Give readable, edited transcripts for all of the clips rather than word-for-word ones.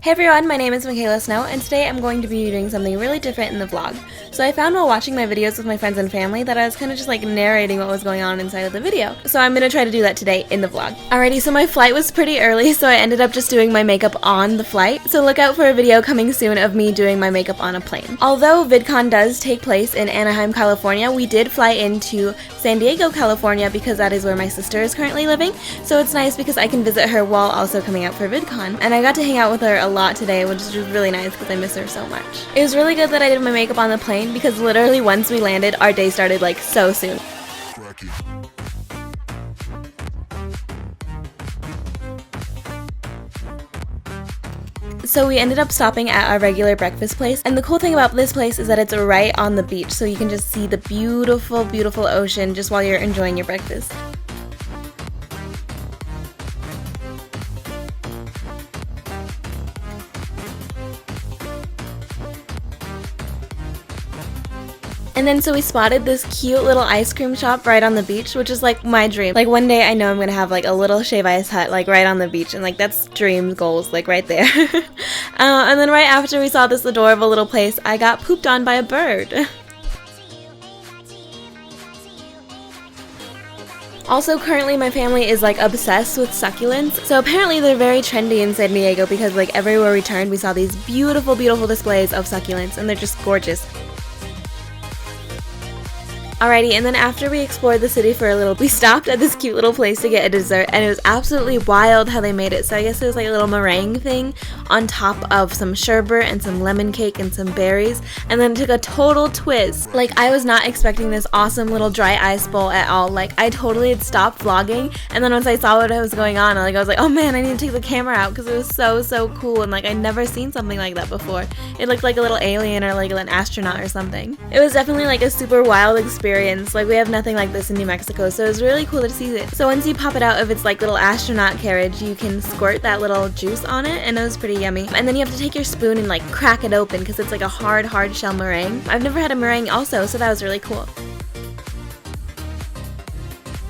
Hey everyone, my name is Mikayla Snow, and today I'm going to be doing something really different in the vlog. So I found while watching my videos with my friends and family that I was kind of just like narrating what was going on inside of the video. So I'm going to try to do that today in the vlog. Alrighty, so my flight was pretty early, so I ended up just doing my makeup on the flight. So look out for a video coming soon of me doing my makeup on a plane. Although VidCon does take place in Anaheim, California, we did fly into San Diego, California because that is where my sister is currently living. So it's nice because I can visit her while also coming out for VidCon. And I got to hang out with her a lot today, which is really nice because I miss her so much. It was really good that I did my makeup on the plane because literally once we landed, our day started like so soon. So we ended up stopping at our regular breakfast place, and the cool thing about this place is that it's right on the beach, so you can just see the beautiful, beautiful ocean just while you're enjoying your breakfast. And then so we spotted this cute little ice cream shop right on the beach, which is like my dream. Like one day I know I'm gonna have like a little shave ice hut like right on the beach, and like that's dream goals like right there. And then right after we saw this adorable little place, I got pooped on by a bird. Also, currently my family is like obsessed with succulents, so apparently they're very trendy in San Diego because like everywhere we turned we saw these beautiful, beautiful displays of succulents, and they're just gorgeous. Alrighty, and then after we explored the city for a little, we stopped at this cute little place to get a dessert, and it was absolutely wild how they made it. So I guess it was like a little meringue thing on top of some sherbet and some lemon cake and some berries, and then it took a total twist. Like, I was not expecting this awesome little dry ice bowl at all. Like, I totally had stopped vlogging, and then once I saw what was going on, I was like, oh man, I need to take the camera out because it was so cool, and like I'd never seen something like that before. It looked like a little alien or like an astronaut or something. It was definitely like a super wild experience. Like, we have nothing like this in New Mexico, so it was really cool to see it. So once you pop it out of its like little astronaut carriage, you can squirt that little juice on it, and it was pretty yummy. And then you have to take your spoon and like crack it open because it's like a hard shell meringue. I've never had a meringue also, so that was really cool.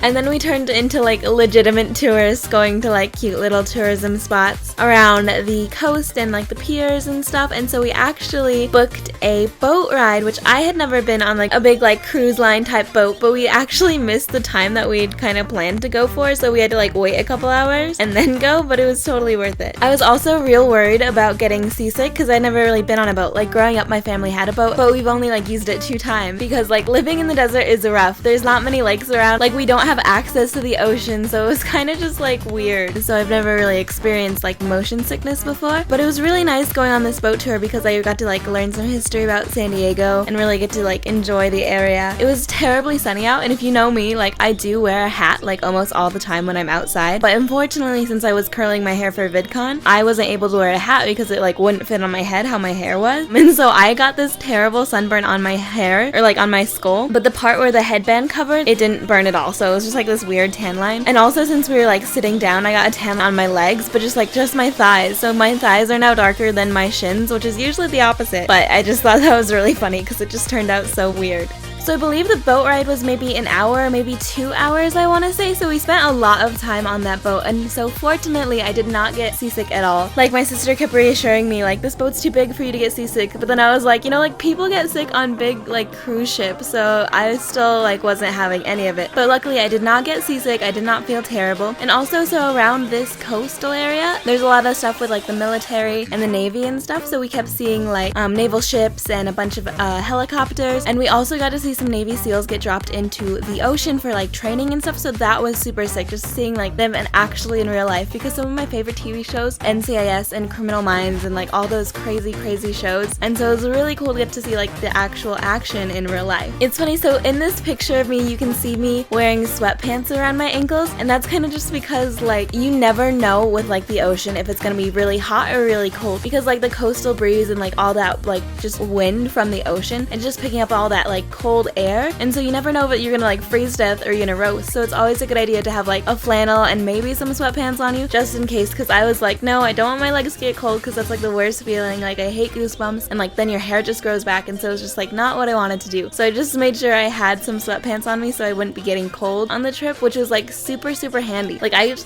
And then we turned into like legitimate tourists going to like cute little tourism spots around the coast and like the piers and stuff. And so we actually booked a boat ride, which I had never been on like a big like cruise line type boat, but we actually missed the time that we'd kind of planned to go for, so we had to like wait a couple hours and then go, but it was totally worth it. I was also real worried about getting seasick because I'd never really been on a boat. Like growing up my family had a boat, but we've only like used it 2 times because like living in the desert is rough. There's not many lakes around. Like we don't have access to the ocean, so it was kind of just like weird. So I've never really experienced like motion sickness before, but it was really nice going on this boat tour because I got to like learn some history about San Diego and really get to like enjoy the area. It was terribly sunny out, and if you know me, like I do wear a hat like almost all the time when I'm outside, but unfortunately since I was curling my hair for VidCon, I wasn't able to wear a hat because it like wouldn't fit on my head how my hair was, and so I got this terrible sunburn on my hair, or like on my skull, but the part where the headband covered, it didn't burn at all, so it was just like this weird tan line. And also since we were like sitting down, I got a tan on my legs, but just my thighs, so my thighs are now darker than my shins, which is usually the opposite, but I just thought that was really funny because it just turned out so weird. So I believe the boat ride was maybe an hour, maybe 2 hours I want to say, so we spent a lot of time on that boat, and so fortunately I did not get seasick at all. Like my sister kept reassuring me like, this boat's too big for you to get seasick, but then I was like, you know, like people get sick on big like cruise ships, so I still like wasn't having any of it. But luckily I did not get seasick, I did not feel terrible. And also, so around this coastal area, there's a lot of stuff with like the military and the Navy and stuff, so we kept seeing like naval ships and a bunch of helicopters, and we also got to see some Navy SEALs get dropped into the ocean for like training and stuff, so that was super sick just seeing like them and actually in real life, because some of my favorite TV shows, NCIS and Criminal Minds and like all those crazy shows, and so it was really cool to get to see like the actual action in real life. It's funny, so in this picture of me you can see me wearing sweatpants around my ankles, and that's kind of just because like you never know with like the ocean if it's gonna be really hot or really cold, because like the coastal breeze and like all that like just wind from the ocean and just picking up all that like cold cold air, and so you never know if you're gonna like freeze to death or you're gonna roast. So it's always a good idea to have like a flannel and maybe some sweatpants on you just in case, because I was like, no, I don't want my legs to get cold because that's like the worst feeling. Like I hate goosebumps, and like then your hair just grows back, and so it's just like not what I wanted to do. So I just made sure I had some sweatpants on me so I wouldn't be getting cold on the trip, which was like super handy. Like I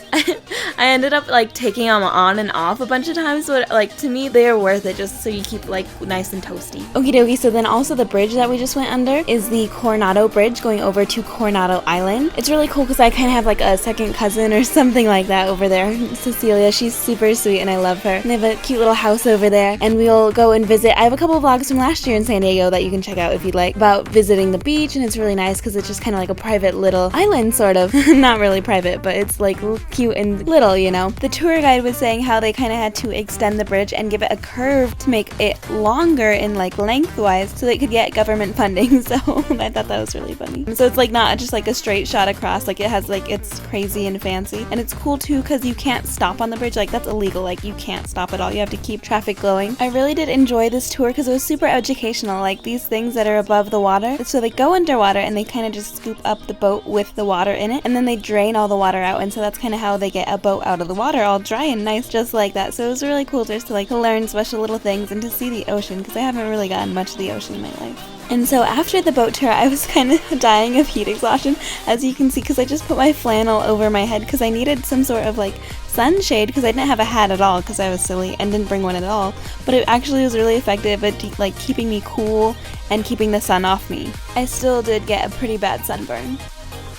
ended up like taking them on and off a bunch of times, but like to me they are worth it just so you keep like nice and toasty. Okie dokie, so then also the bridge that we just went under is the Coronado Bridge going over to Coronado Island. It's really cool because I kind of have like a second cousin or something like that over there. Cecilia, she's super sweet and I love her. And they have a cute little house over there, and we'll go and visit. I have a couple of vlogs from last year in San Diego that you can check out if you'd like, about visiting the beach, and it's really nice because it's just kind of like a private little island sort of. Not really private, but it's like cute and little, you know. The tour guide was saying how they kind of had to extend the bridge and give it a curve to make it longer in like lengthwise so they could get government funding. So I thought that was really funny. So it's like not just like a straight shot across, like it has like, it's crazy and fancy, and it's cool too because you can't stop on the bridge. Like that's illegal, like you can't stop at all, you have to keep traffic going. I really did enjoy this tour because it was super educational, like these things that are above the water, so they go underwater and they kind of just scoop up the boat with the water in it, and then they drain all the water out, and so that's kind of how they get a boat out of the water all dry and nice just like that. So it was really cool just to like learn special little things and to see the ocean, because I haven't really gotten much of the ocean in my life. And so after the boat tour, I was kind of dying of heat exhaustion, as you can see, because I just put my flannel over my head because I needed some sort of like sunshade, because I didn't have a hat at all because I was silly and didn't bring one at all. But it actually was really effective at like keeping me cool and keeping the sun off me. I still did get a pretty bad sunburn.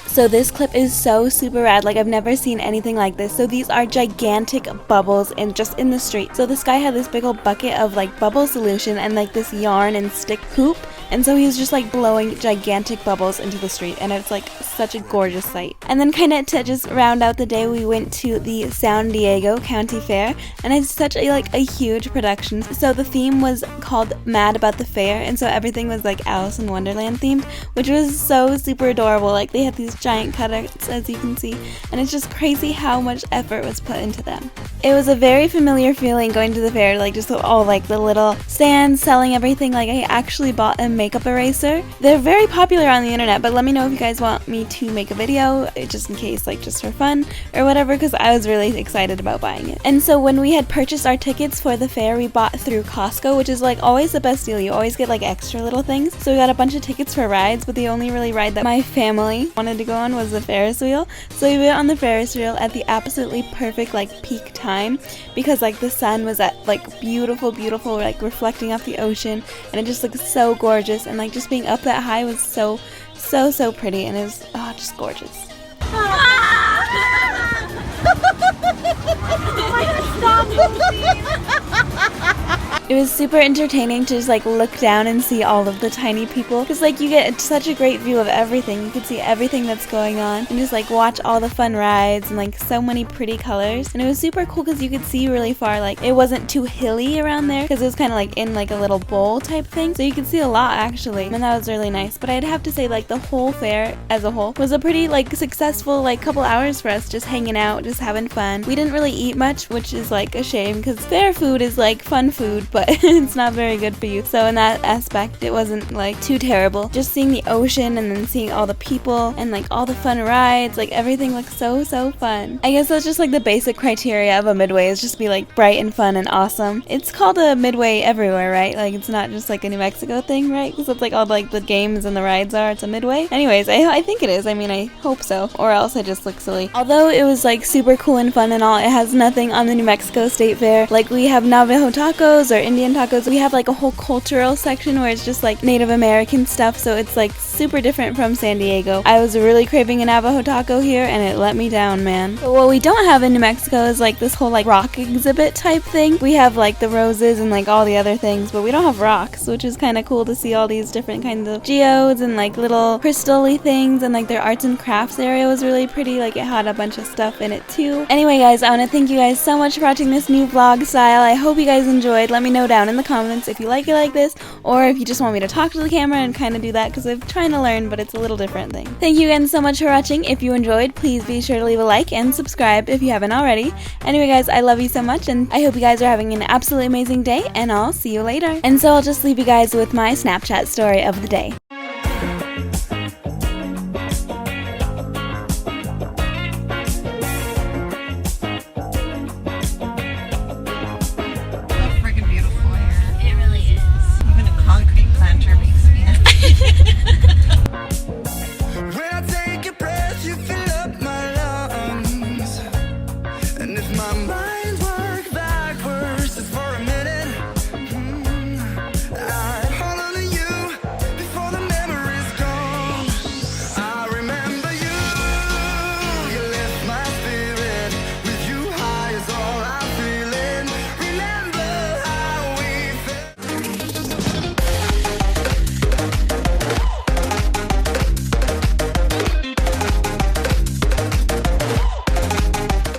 So this clip is so super rad, like I've never seen anything like this. So these are gigantic bubbles and just in the street. So this guy had this big old bucket of like bubble solution and like this yarn and stick hoop, and so he was just like blowing gigantic bubbles into the street, and it's like such a gorgeous sight. And then kind of to just round out the day, we went to the San Diego County Fair, and it's such a like a huge production. So the theme was called Mad About the Fair, and so everything was like Alice in Wonderland themed, which was so super adorable. Like they had these giant cutouts, as you can see, and it's just crazy how much effort was put into them. It was a very familiar feeling going to the fair, like just all like the little stands selling everything. Like I actually bought a makeup eraser. They're very popular on the internet, but let me know if you guys want me to make a video just in case, like just for fun or whatever, because I was really excited about buying it. And so when we had purchased our tickets for the fair, we bought through Costco, which is like always the best deal. You always get like extra little things. So we got a bunch of tickets for rides, but the only really ride that my family wanted to go on was the Ferris wheel. So we went on the Ferris wheel at the absolutely perfect like peak time, because like the sun was at like beautiful like reflecting off the ocean, and it just looked so gorgeous, and like just being up that high was so pretty, and it was just gorgeous. It was super entertaining to just like look down and see all of the tiny people, because like you get such a great view of everything. You could see everything that's going on and just like watch all the fun rides and like so many pretty colors. And it was super cool because you could see really far. Like it wasn't too hilly around there because it was kind of like in like a little bowl type thing, so you could see a lot actually, and that was really nice. But I'd have to say like the whole fair as a whole was a pretty like successful like couple hours for us, just hanging out, just having fun. We didn't really eat much, which is like a shame because fair food is like fun food, but it's not very good for you. So in that aspect, it wasn't like too terrible. Just seeing the ocean and then seeing all the people and like all the fun rides, like everything looks so fun. I guess that's just like the basic criteria of a midway, is just be like bright and fun and awesome. It's called a midway everywhere, right? Like it's not just like a New Mexico thing, right? Because it's like all like the games and the rides are, it's a midway. Anyways, I think it is. I mean, I hope so, or else I just look silly. Although it was like super cool and fun and all, it has nothing on the New Mexico State Fair. Like we have Navajo tacos or Indian tacos. We have like a whole cultural section where it's just like Native American stuff, so it's like super different from San Diego. I was really craving a Navajo taco here and it let me down, man. But what we don't have in New Mexico is like this whole like rock exhibit type thing. We have like the roses and like all the other things, but we don't have rocks, which is kind of cool to see all these different kinds of geodes and like little crystal-y things, and like their arts and crafts area was really pretty. Like it had a bunch of stuff in it too. Anyway guys, I want to thank you guys so much for watching this new vlog style. I hope you guys enjoyed. Let me know down in the comments if you like it like this, or if you just want me to talk to the camera and kind of do that, because I'm trying to learn, but it's a little different thing. Thank you again so much for watching. If you enjoyed, please be sure to leave a like and subscribe if you haven't already. Anyway guys, I love you so much, and I hope you guys are having an absolutely amazing day, and I'll see you later. And so I'll just leave you guys with my Snapchat story of the day.